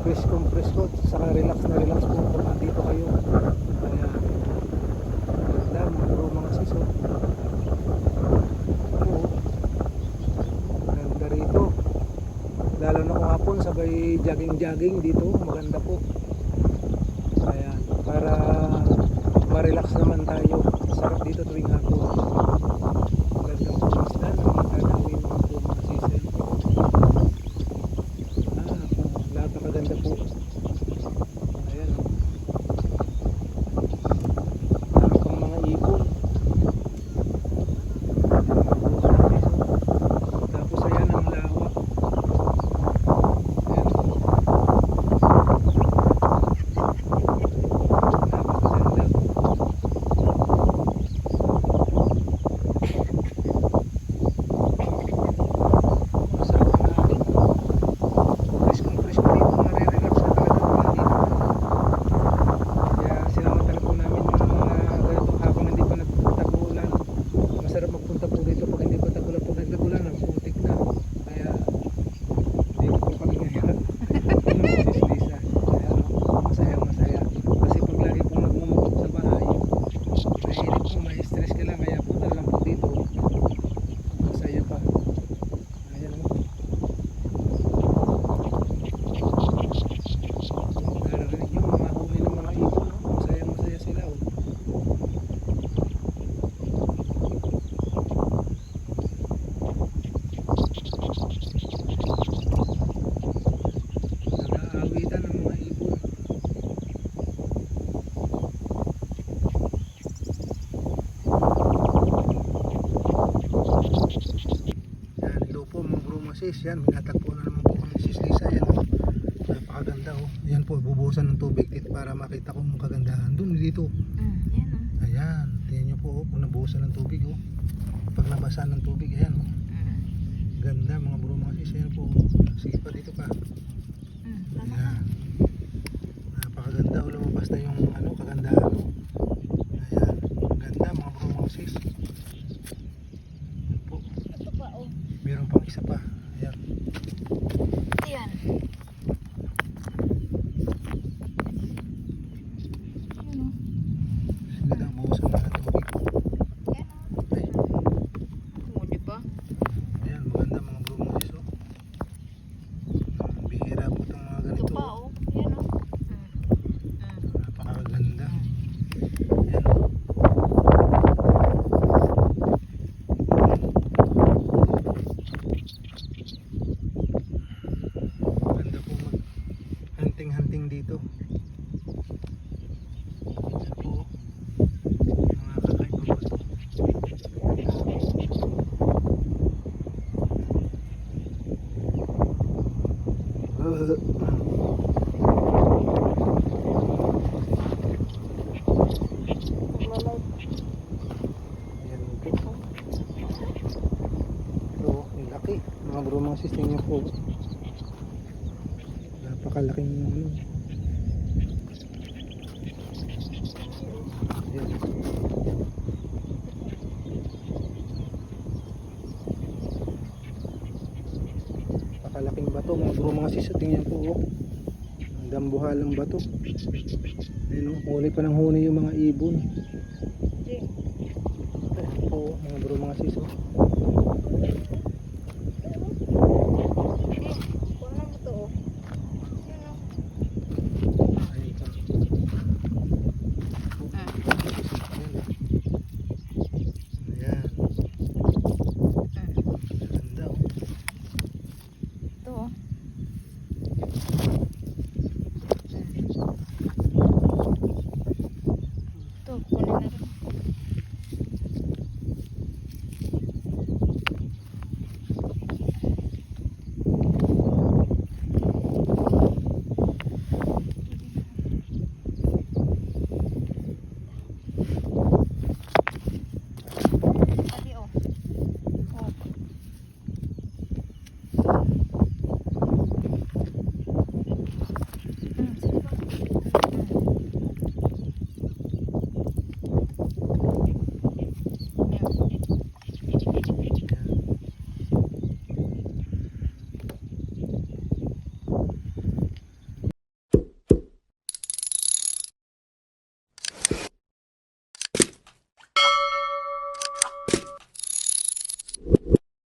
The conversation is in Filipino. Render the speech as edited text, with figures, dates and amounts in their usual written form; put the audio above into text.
presko, saka relax na relax po kung nandito kayo. Kaya ganda mga bro mga sis, oh. Oo, ganda rito, lalo na kung hapon sabay jogging dito, maganda po. Kaya para ma-relax naman tayo, sarap dito tuwing hapon. Gandang pumistan ng mga tanawin mga po mga sisel. Napakaganda po. Ayan, oh. Meron pang mga ibon. Tapos ayan ang lawak. Ayan, oh. Napakaganda. Masarap ang hangin. Presko dito, marirelax na talaga po dito. Kaya sinamantala po namin yung mga ganito habang hindi pa nagtag-ulan. Masarap magpunta po dito pag hindi pa tag-ulan. Pag nagtag-ulan, putik na. Kaya dito po kami ngayon. Sisisa. Kaya masaya. Kasi pag lagi po nagmumukot sa bahay, mahirap po, may stress ka lang. Kaya punta lang po dito. Masaya pa. Ayan, oh. Naririnig yung mga huni ng mga ibon, no? Masaya sila, oh. Nag-aawitan ng mga ibon. Yan, hello po mga bro mga sis. Yan, minatagpuan na naman po kami sis Lisa. Yan, oh. Napakaganda, oh. Yan po, bubuhusan ng tubig para makita ko yung kagandahan dun dito. Yan o. Ayan, tingnan nyo po, oh, kung nabuhusan ng tubig, oh. Pag nabasa ng tubig, ayan, oh. Ganda mga bro mga sis. Ayan po, oh. Sige pa, dito pa. Ayan, napakaganda, oh. Lumabas na yung ano, kagandahan, oh. Ayan, ganda mga bro mga sis. Ayan po, Ito pa o. meron pang isa pa. Ayan. Ayan. Ganda, buhusan na ng tubig. Yan o. Ay, O, diba? ayan, maganda mga bro mga sis, oh. Bihira po itong mga Ito ganito, pa oh. o. Yan o. Napakaganda. Ayan, oh. Ganda po mag-hunting dito. Ayan po, mga kakaibang bato. Ayan po. Ito, ang laki. Mga bro mga sis, tingnan po. Napakalaking ano. Ayan. Napakalaking bato mga bro mga sis, tingnan po, oh. Ang dambuhalang bato. Ayun, oh, huli pa ng huni yung mga ibon. Ayan po mga bro mga sis, oh.